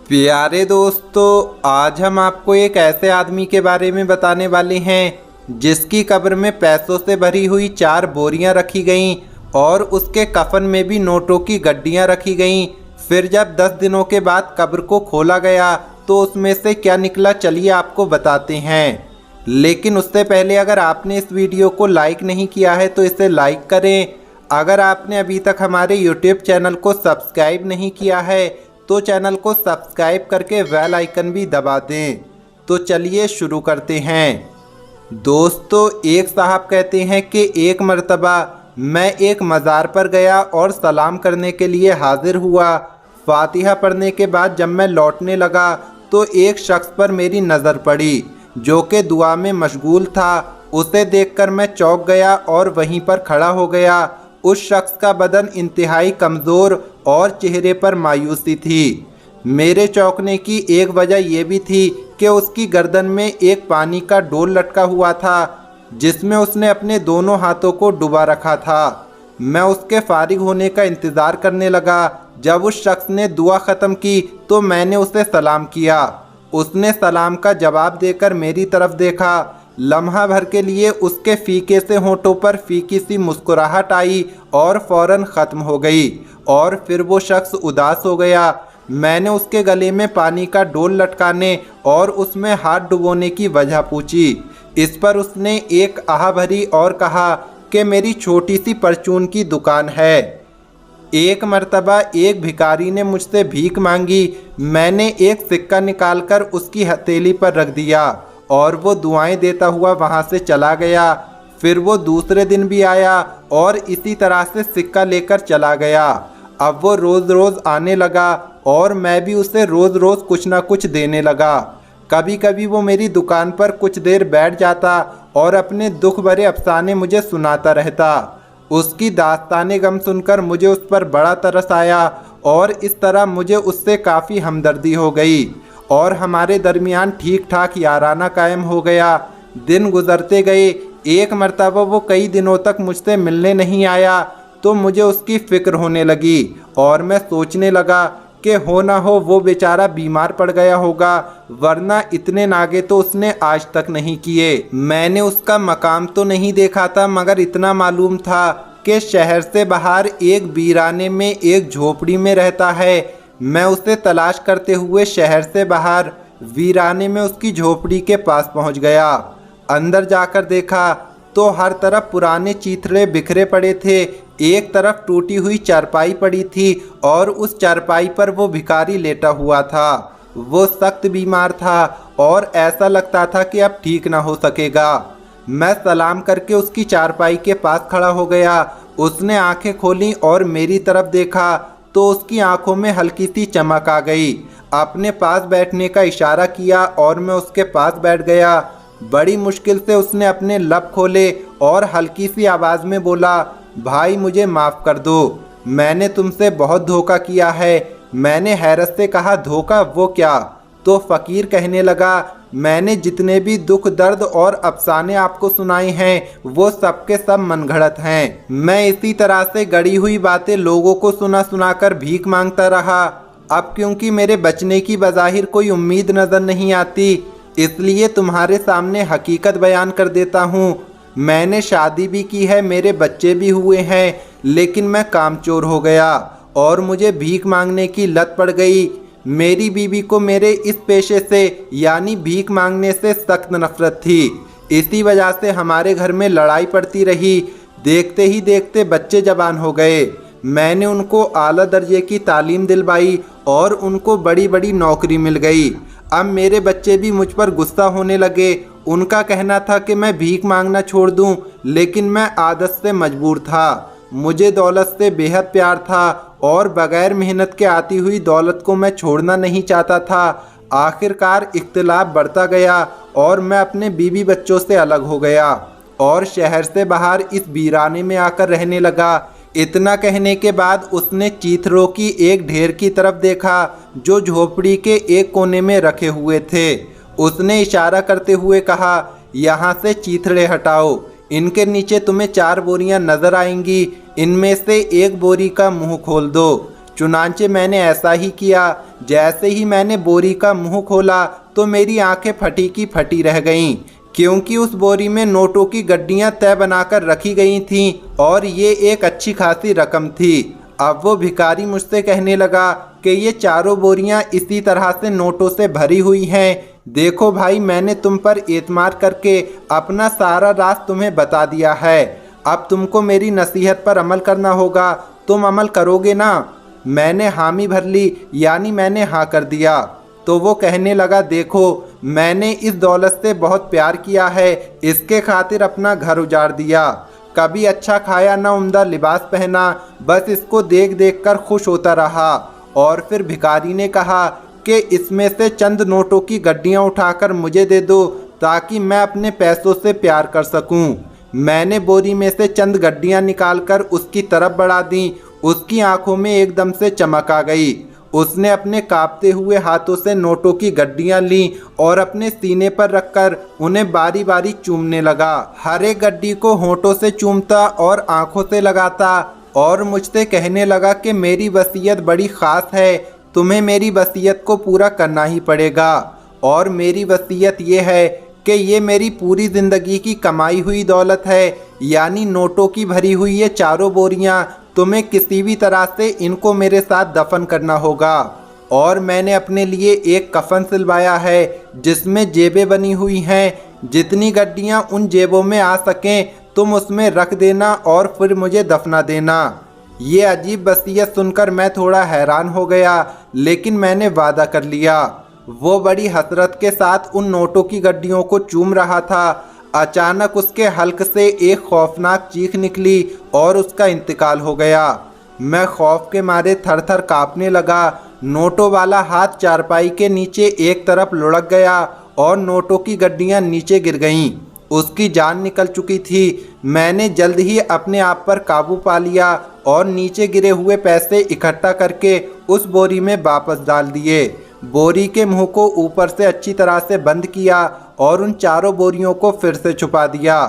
प्यारे दोस्तों, आज हम आपको एक ऐसे आदमी के बारे में बताने वाले हैं जिसकी कब्र में पैसों से भरी हुई 4 बोरियां रखी गईं और उसके कफन में भी नोटों की गड्डियां रखी गईं। फिर जब 10 दिनों के बाद कब्र को खोला गया तो उसमें से क्या निकला, चलिए आपको बताते हैं। लेकिन उससे पहले अगर आपने इस वीडियो को लाइक नहीं किया है तो इसे लाइक करें। अगर आपने अभी तक हमारे यूट्यूब चैनल को सब्सक्राइब नहीं किया है तो चैनल को सब्सक्राइब करके बेल आइकन भी दबा दें। तो चलिए शुरू करते हैं। दोस्तों, एक साहब कहते हैं कि एक मर्तबा मैं एक मज़ार पर गया और सलाम करने के लिए हाजिर हुआ। फातिहा पढ़ने के बाद जब मैं लौटने लगा तो एक शख्स पर मेरी नज़र पड़ी जो कि दुआ में मशगूल था। उसे देखकर मैं चौंक गया और वहीं पर खड़ा हो गया। उस शख्स का बदन इंतहाई कमज़ोर और चेहरे पर मायूसी थी। मेरे चौंकने की एक वजह यह भी थी कि उसकी गर्दन में एक पानी का डोल लटका हुआ था जिसमें उसने अपने दोनों हाथों को डुबा रखा था। मैं उसके फारिग होने का इंतज़ार करने लगा। जब उस शख्स ने दुआ ख़त्म की तो मैंने उसे सलाम किया। उसने सलाम का जवाब देकर मेरी तरफ देखा। लम्हा भर के लिए उसके फीके से होंठों पर फीकी सी मुस्कुराहट आई और फौरन ख़त्म हो गई और फिर वो शख्स उदास हो गया। मैंने उसके गले में पानी का डोल लटकाने और उसमें हाथ डुबोने की वजह पूछी। इस पर उसने एक आह भरी और कहा कि मेरी छोटी सी परचून की दुकान है। एक मर्तबा एक भिखारी ने मुझसे भीख मांगी। मैंने एक सिक्का निकालकर उसकी हथेली पर रख दिया और वो दुआएं देता हुआ वहाँ से चला गया। फिर वो दूसरे दिन भी आया और इसी तरह से सिक्का लेकर चला गया। अब वो रोज़ रोज़ आने लगा और मैं भी उसे रोज़ रोज़ कुछ ना कुछ देने लगा। कभी कभी वो मेरी दुकान पर कुछ देर बैठ जाता और अपने दुख भरे अफसाने मुझे सुनाता रहता। उसकी दास्ताने गम सुनकर मुझे उस पर बड़ा तरस आया और इस तरह मुझे उससे काफ़ी हमदर्दी हो गई और हमारे दरमियान ठीक ठाक याराना कायम हो गया। दिन गुजरते गए। एक मर्तबा वो कई दिनों तक मुझसे मिलने नहीं आया तो मुझे उसकी फ़िक्र होने लगी और मैं सोचने लगा कि हो ना हो वो बेचारा बीमार पड़ गया होगा, वरना इतने नागे तो उसने आज तक नहीं किए। मैंने उसका मकाम तो नहीं देखा था मगर इतना मालूम था कि शहर से बाहर एक वीराने में एक झोपड़ी में रहता है। मैं उसे तलाश करते हुए शहर से बाहर वीराने में उसकी झोपड़ी के पास पहुंच गया। अंदर जाकर देखा तो हर तरफ पुराने चीथड़े बिखरे पड़े थे। एक तरफ टूटी हुई चारपाई पड़ी थी और उस चारपाई पर वो भिखारी लेटा हुआ था। वो सख्त बीमार था और ऐसा लगता था कि अब ठीक ना हो सकेगा। मैं सलाम करके उसकी चारपाई के पास खड़ा हो गया। उसने आंखें खोली और मेरी तरफ देखा तो उसकी आंखों में हल्की सी चमक आ गई। अपने पास बैठने का इशारा किया और मैं उसके पास बैठ गया। बड़ी मुश्किल से उसने अपने लब खोले और हल्की सी आवाज़ में बोला, भाई मुझे माफ़ कर दो, मैंने तुमसे बहुत धोखा किया है। मैंने हैरत से कहा, धोखा वो क्या? तो फ़कीर कहने लगा, मैंने जितने भी दुख दर्द और अफसाने आपको सुनाए हैं वो सब के सब मनगढ़ंत हैं। मैं इसी तरह से गढ़ी हुई बातें लोगों को सुना सुनाकर भीख मांगता रहा। अब क्योंकि मेरे बचने की बज़ाहिर कोई उम्मीद नज़र नहीं आती, इसलिए तुम्हारे सामने हकीकत बयान कर देता हूँ। मैंने शादी भी की है, मेरे बच्चे भी हुए हैं, लेकिन मैं कामचोर हो गया और मुझे भीख मांगने की लत पड़ गई। मेरी बीवी को मेरे इस पेशे से यानी भीख मांगने से सख्त नफरत थी। इसी वजह से हमारे घर में लड़ाई पड़ती रही। देखते ही देखते बच्चे जवान हो गए। मैंने उनको आला दर्जे की तालीम दिलवाई और उनको बड़ी बड़ी नौकरी मिल गई। अब मेरे बच्चे भी मुझ पर गुस्सा होने लगे। उनका कहना था कि मैं भीख मांगना छोड़ दूं, लेकिन मैं आदत से मजबूर था। मुझे दौलत से बेहद प्यार था और बग़ैर मेहनत के आती हुई दौलत को मैं छोड़ना नहीं चाहता था। आखिरकार इख्तिलाफ बढ़ता गया और मैं अपने बीवी बच्चों से अलग हो गया और शहर से बाहर इस वीराने में आकर रहने लगा। इतना कहने के बाद उसने चीथड़ों की एक ढेर की तरफ देखा जो झोपड़ी के एक कोने में रखे हुए थे। उसने इशारा करते हुए कहा, यहाँ से चीथड़े हटाओ, इनके नीचे तुम्हें 4 बोरियां नजर आएंगी, इनमें से एक बोरी का मुंह खोल दो। चुनांचे मैंने ऐसा ही किया। जैसे ही मैंने बोरी का मुंह खोला तो मेरी आंखें फटी की फटी रह गईं, क्योंकि उस बोरी में नोटों की गड्डियां तय बनाकर रखी गई थीं और ये एक अच्छी खासी रकम थी। अब वो भिखारी मुझसे कहने लगा कि ये चारों बोरियां इसी तरह से नोटों से भरी हुई हैं। देखो भाई, मैंने तुम पर एतमाद करके अपना सारा राज तुम्हें बता दिया है। अब तुमको मेरी नसीहत पर अमल करना होगा। तुम अमल करोगे ना? मैंने हामी भर ली, यानी मैंने हाँ कर दिया। तो वो कहने लगा, देखो मैंने इस दौलत से बहुत प्यार किया है, इसके खातिर अपना घर उजाड़ दिया, कभी अच्छा खाया ना उम्दा लिबास पहना, बस इसको देख देख कर खुश होता रहा। और फिर भिखारी ने कहा कि इसमें से चंद नोटों की गड्डियाँ उठाकर मुझे दे दो ताकि मैं अपने पैसों से प्यार कर सकूं। मैंने बोरी में से चंद गड्डियाँ निकालकर उसकी तरफ बढ़ा दी। उसकी आंखों में एकदम से चमक आ गई। उसने अपने कांपते हुए हाथों से नोटों की गड्डियां लीं और अपने सीने पर रखकर उन्हें बारी बारी चूमने लगा। हर एक गड्डी को होंठों से चूमता और आंखों से लगाता और मुझसे कहने लगा कि मेरी वसीयत बड़ी ख़ास है, तुम्हें मेरी वसीयत को पूरा करना ही पड़ेगा। और मेरी वसीयत ये है कि ये मेरी पूरी ज़िंदगी की कमाई हुई दौलत है, यानी नोटों की भरी हुई ये चारों बोरियां, तुम्हें किसी भी तरह से इनको मेरे साथ दफन करना होगा। और मैंने अपने लिए एक कफन सिलवाया है जिसमें जेबें बनी हुई हैं। जितनी गड्डियां उन जेबों में आ सकें तुम उसमें रख देना और फिर मुझे दफना देना। ये अजीब वसीयत सुनकर मैं थोड़ा हैरान हो गया, लेकिन मैंने वादा कर लिया। वो बड़ी हसरत के साथ उन नोटों की गड्डियों को चूम रहा था। अचानक उसके हल्क से एक खौफनाक चीख निकली और उसका इंतकाल हो गया। मैं खौफ के मारे थर थर काँपने लगा। नोटों वाला हाथ चारपाई के नीचे एक तरफ लुढ़क गया और नोटों की गड्डियां नीचे गिर गईं। उसकी जान निकल चुकी थी। मैंने जल्द ही अपने आप पर काबू पा लिया और नीचे गिरे हुए पैसे इकट्ठा करके उस बोरी में वापस डाल दिए। बोरी के मुंह को ऊपर से अच्छी तरह से बंद किया और उन चारों बोरियों को फिर से छुपा दिया।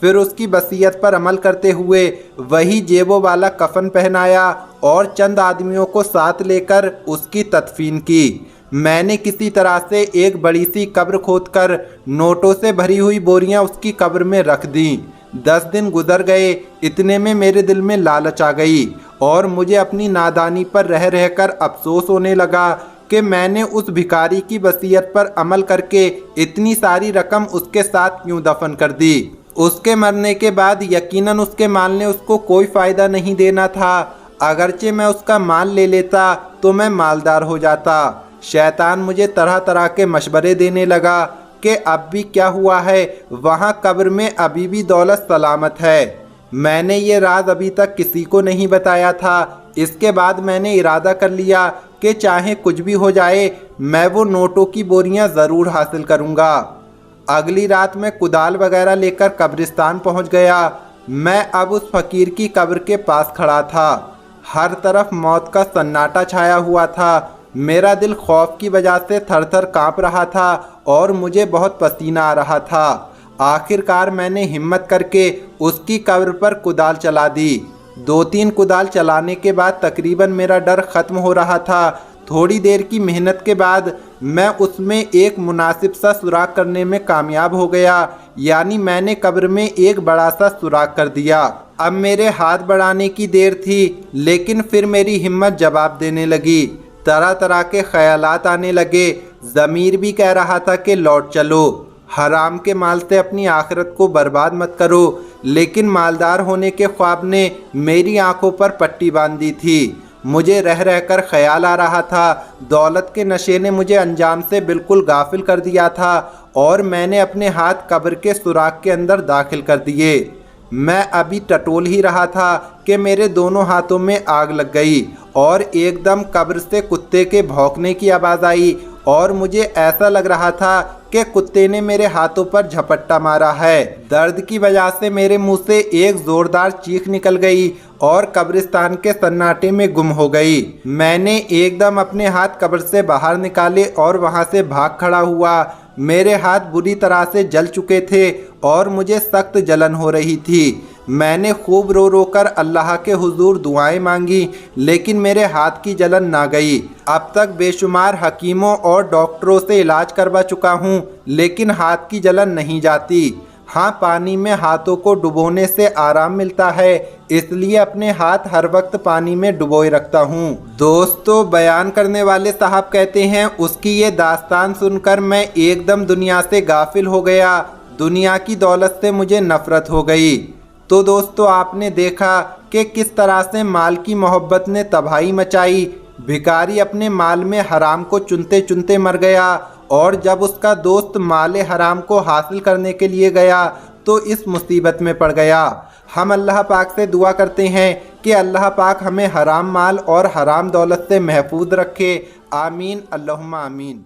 फिर उसकी वसीयत पर अमल करते हुए वही जेबों वाला कफन पहनाया और चंद आदमियों को साथ लेकर उसकी तदफीन की। मैंने किसी तरह से एक बड़ी सी कब्र खोदकर नोटों से भरी हुई बोरियां उसकी कब्र में रख दी। 10 दिन गुजर गए। इतने में मेरे दिल में लालच आ गई और मुझे अपनी नादानी पर रह रहकर अफसोस होने लगा कि मैंने उस भिखारी की वसीयत पर अमल करके इतनी सारी रकम उसके साथ क्यों दफन कर दी। उसके मरने के बाद यकीनन उसके माल ने उसको कोई फ़ायदा नहीं देना था। अगरचे मैं उसका माल ले लेता तो मैं मालदार हो जाता। शैतान मुझे तरह तरह के मशवरे देने लगा कि अब भी क्या हुआ है, वहाँ कब्र में अभी भी दौलत सलामत है। मैंने ये राज अभी तक किसी को नहीं बताया था। इसके बाद मैंने इरादा कर लिया कि चाहे कुछ भी हो जाए मैं वो नोटों की बोरियां ज़रूर हासिल करूंगा। अगली रात मैं कुदाल वगैरह लेकर कब्रिस्तान पहुंच गया। मैं अब उस फकीर की कब्र के पास खड़ा था। हर तरफ मौत का सन्नाटा छाया हुआ था। मेरा दिल खौफ की वजह से थर थर काँप रहा था और मुझे बहुत पसीना आ रहा था। आखिरकार मैंने हिम्मत करके उसकी कब्र पर कुदाल चला दी। 2-3 कुदाल चलाने के बाद तकरीबन मेरा डर ख़त्म हो रहा था। थोड़ी देर की मेहनत के बाद मैं उसमें एक मुनासिब सा सुराख करने में कामयाब हो गया, यानी मैंने कब्र में एक बड़ा सा सुराख कर दिया। अब मेरे हाथ बढ़ाने की देर थी, लेकिन फिर मेरी हिम्मत जवाब देने लगी। तरह तरह के ख्यालात आने लगे। ज़मीर भी कह रहा था कि लौट चलो, हराम के माल से अपनी आखिरत को बर्बाद मत करो, लेकिन मालदार होने के ख्वाब ने मेरी आंखों पर पट्टी बांध दी थी। मुझे रह रहकर ख्याल आ रहा था दौलत के नशे ने मुझे अंजाम से बिल्कुल गाफिल कर दिया था और मैंने अपने हाथ कब्र के सुराख के अंदर दाखिल कर दिए। मैं अभी टटोल ही रहा था कि मेरे दोनों हाथों में आग लग गई और एकदम कब्र से कुत्ते के भौंकने की आवाज़ आई और मुझे ऐसा लग रहा था कि कुत्ते ने मेरे हाथों पर झपट्टा मारा है। दर्द की वजह से मेरे मुंह से एक ज़ोरदार चीख निकल गई और कब्रिस्तान के सन्नाटे में गुम हो गई। मैंने एकदम अपने हाथ कब्र से बाहर निकाले और वहां से भाग खड़ा हुआ। मेरे हाथ बुरी तरह से जल चुके थे और मुझे सख्त जलन हो रही थी। मैंने खूब रो रो कर अल्लाह के हुजूर दुआएं मांगी, लेकिन मेरे हाथ की जलन ना गई। अब तक बेशुमार हकीमों और डॉक्टरों से इलाज करवा चुका हूँ, लेकिन हाथ की जलन नहीं जाती। हाँ, पानी में हाथों को डुबोने से आराम मिलता है, इसलिए अपने हाथ हर वक्त पानी में डुबोए रखता हूँ। दोस्तों, बयान करने वाले साहब कहते हैं, उसकी ये दास्तान सुनकर मैं एकदम दुनिया से गाफिल हो गया। दुनिया की दौलत से मुझे नफरत हो गई। तो दोस्तों, आपने देखा कि किस तरह से माल की मोहब्बत ने तबाही मचाई। भिखारी अपने माल में हराम को चुनते चुनते मर गया, और जब उसका दोस्त माले हराम को हासिल करने के लिए गया तो इस मुसीबत में पड़ गया। हम अल्लाह पाक से दुआ करते हैं कि अल्लाह पाक हमें हराम माल और हराम दौलत से महफूज रखे। आमीन, अल्लाहुम्मा आमीन।